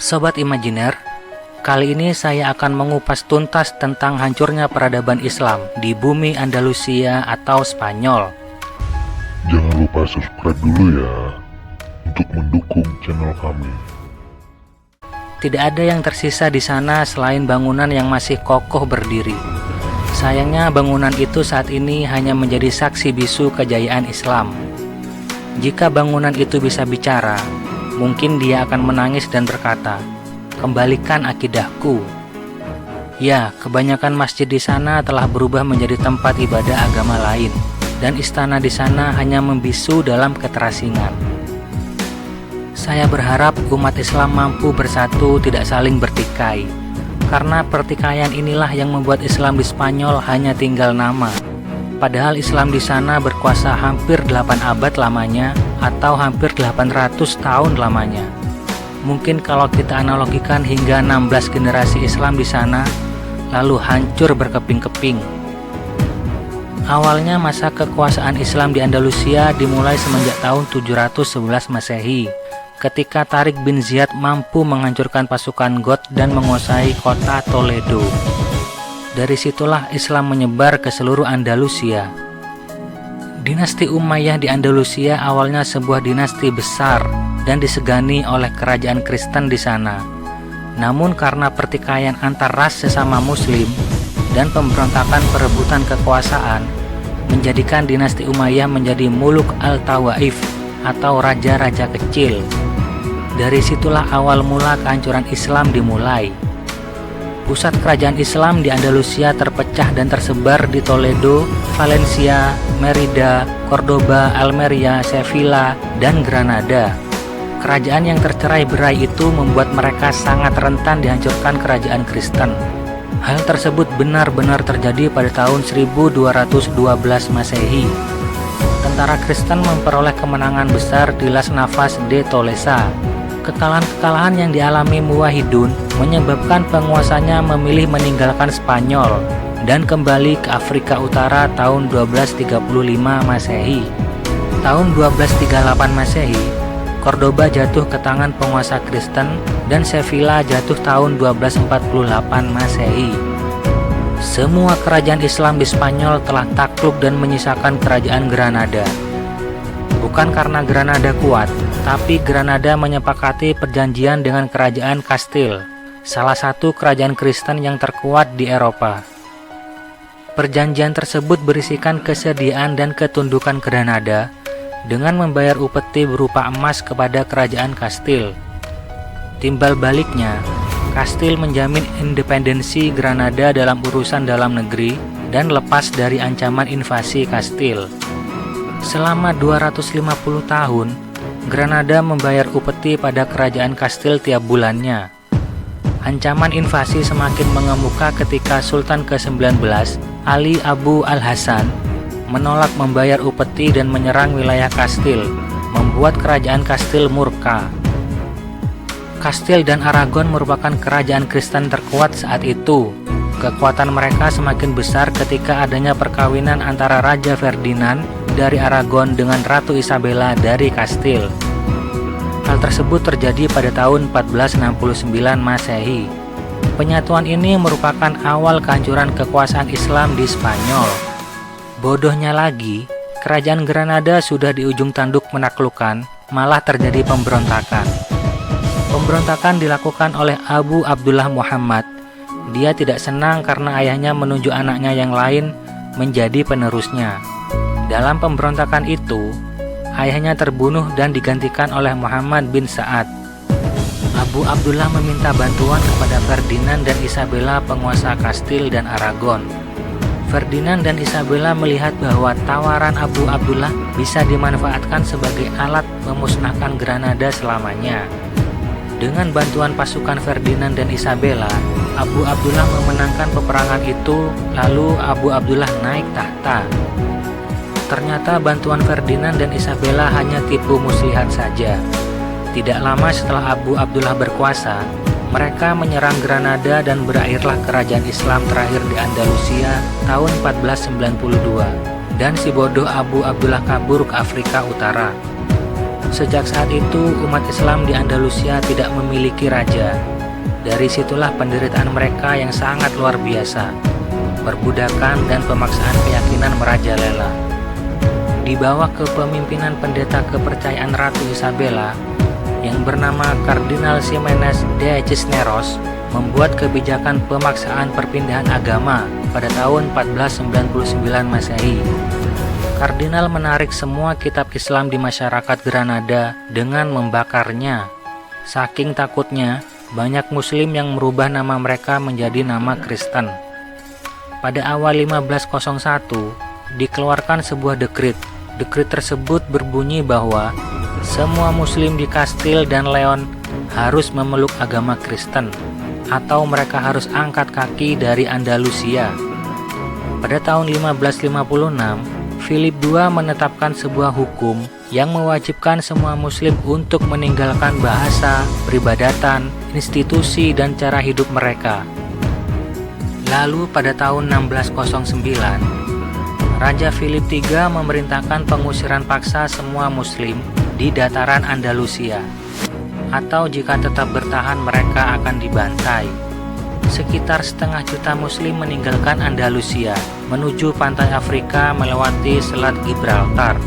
Sobat Imajiner, kali ini saya akan mengupas tuntas tentang hancurnya peradaban Islam di bumi Andalusia atau Spanyol. Jangan lupa subscribe dulu ya, untuk mendukung channel kami. Tidak ada yang tersisa di sana selain bangunan yang masih kokoh berdiri. Sayangnya bangunan itu saat ini hanya menjadi saksi bisu kejayaan Islam. Jika bangunan itu bisa bicara, mungkin dia akan menangis dan berkata, "Kembalikan akidahku." Ya, kebanyakan masjid di sana telah berubah menjadi tempat ibadah agama lain, dan istana di sana hanya membisu dalam keterasingan. Saya berharap umat Islam mampu bersatu, tidak saling bertikai, karena pertikaian inilah yang membuat Islam di Spanyol hanya tinggal nama. Padahal Islam di sana berkuasa hampir 8 abad lamanya, atau hampir 800 tahun lamanya. Mungkin kalau kita analogikan hingga 16 generasi Islam di sana, lalu hancur berkeping-keping. Awalnya masa kekuasaan Islam di Andalusia dimulai semenjak tahun 711 Masehi, ketika Tariq bin Ziyad mampu menghancurkan pasukan Goth dan menguasai kota Toledo. Dari situlah Islam menyebar ke seluruh Andalusia. Dinasti Umayyah di Andalusia awalnya sebuah dinasti besar dan disegani oleh kerajaan Kristen di sana. Namun karena pertikaian antar ras sesama Muslim dan pemberontakan perebutan kekuasaan, menjadikan dinasti Umayyah menjadi Muluk al-Tawaif atau raja-raja kecil. Dari situlah awal mula kehancuran Islam dimulai. Pusat kerajaan Islam di Andalusia terpecah dan tersebar di Toledo, Valencia, Merida, Cordoba, Almeria, Sevilla, dan Granada. Kerajaan yang tercerai-berai itu membuat mereka sangat rentan dihancurkan kerajaan Kristen. Hal tersebut benar-benar terjadi pada tahun 1212 Masehi. Tentara Kristen memperoleh kemenangan besar di Las Navas de Tolosa. Kekalahan-kekalahan yang dialami Muwahhidun menyebabkan penguasanya memilih meninggalkan Spanyol dan kembali ke Afrika Utara tahun 1235 Masehi. Tahun 1238 Masehi, Cordoba jatuh ke tangan penguasa Kristen dan Sevilla jatuh tahun 1248 Masehi. Semua kerajaan Islam di Spanyol telah takluk dan menyisakan kerajaan Granada. Bukan karena Granada kuat, tapi Granada menyepakati perjanjian dengan kerajaan Kastil, salah satu kerajaan Kristen yang terkuat di Eropa. Perjanjian tersebut berisikan kesediaan dan ketundukan Granada dengan membayar upeti berupa emas kepada kerajaan Kastil. Timbal baliknya, Kastil menjamin independensi Granada dalam urusan dalam negeri dan lepas dari ancaman invasi Kastil. Selama 250 tahun, Granada membayar upeti pada kerajaan Kastil tiap bulannya. Ancaman invasi semakin mengemuka ketika Sultan ke-19, Ali Abu al-Hasan, menolak membayar upeti dan menyerang wilayah Kastil, membuat kerajaan Kastil murka. Kastil dan Aragon merupakan kerajaan Kristen terkuat saat itu. Kekuatan mereka semakin besar ketika adanya perkawinan antara Raja Ferdinand dari Aragon dengan Ratu Isabella dari Kastil. Hal tersebut terjadi pada tahun 1469 Masehi. Penyatuan ini merupakan awal kehancuran kekuasaan Islam di Spanyol. Bodohnya lagi, kerajaan Granada sudah di ujung tanduk menaklukkan, malah terjadi pemberontakan. Pemberontakan dilakukan oleh Abu Abdullah Muhammad. Dia tidak senang karena ayahnya menunjuk anaknya yang lain menjadi penerusnya. Dalam pemberontakan itu, ayahnya terbunuh dan digantikan oleh Muhammad bin Sa'ad. Abu Abdullah meminta bantuan kepada Ferdinand dan Isabella, penguasa Kastil dan Aragon. Ferdinand dan Isabella melihat bahwa tawaran Abu Abdullah bisa dimanfaatkan sebagai alat memusnahkan Granada selamanya. Dengan bantuan pasukan Ferdinand dan Isabella, Abu Abdullah memenangkan peperangan itu, lalu Abu Abdullah naik tahta. Ternyata bantuan Ferdinand dan Isabella hanya tipu muslihat saja. Tidak lama setelah Abu Abdullah berkuasa, mereka menyerang Granada dan berakhirlah kerajaan Islam terakhir di Andalusia tahun 1492, dan si bodoh Abu Abdullah kabur ke Afrika Utara. Sejak saat itu, umat Islam di Andalusia tidak memiliki raja. Dari situlah penderitaan mereka yang sangat luar biasa. Perbudakan dan pemaksaan keyakinan merajalela. Di bawah kepemimpinan pendeta kepercayaan Ratu Isabella yang bernama Kardinal Ximenes de Cisneros, membuat kebijakan pemaksaan perpindahan agama pada tahun 1499 Masehi. Kardinal menarik semua kitab Islam di masyarakat Granada dengan membakarnya. Saking takutnya, banyak muslim yang merubah nama mereka menjadi nama Kristen. Pada awal 1501, dikeluarkan sebuah dekrit. Dekrit tersebut berbunyi bahwa semua muslim di Kastil dan Leon harus memeluk agama Kristen, atau mereka harus angkat kaki dari Andalusia. Pada tahun 1556, Philip II menetapkan sebuah hukum yang mewajibkan semua muslim untuk meninggalkan bahasa, peribadatan, institusi, dan cara hidup mereka. Lalu pada tahun 1609, Raja Philip III memerintahkan pengusiran paksa semua muslim di dataran Andalusia, atau jika tetap bertahan mereka akan dibantai. Sekitar 1,5 juta muslim meninggalkan Andalusia menuju pantai Afrika melewati Selat Gibraltar.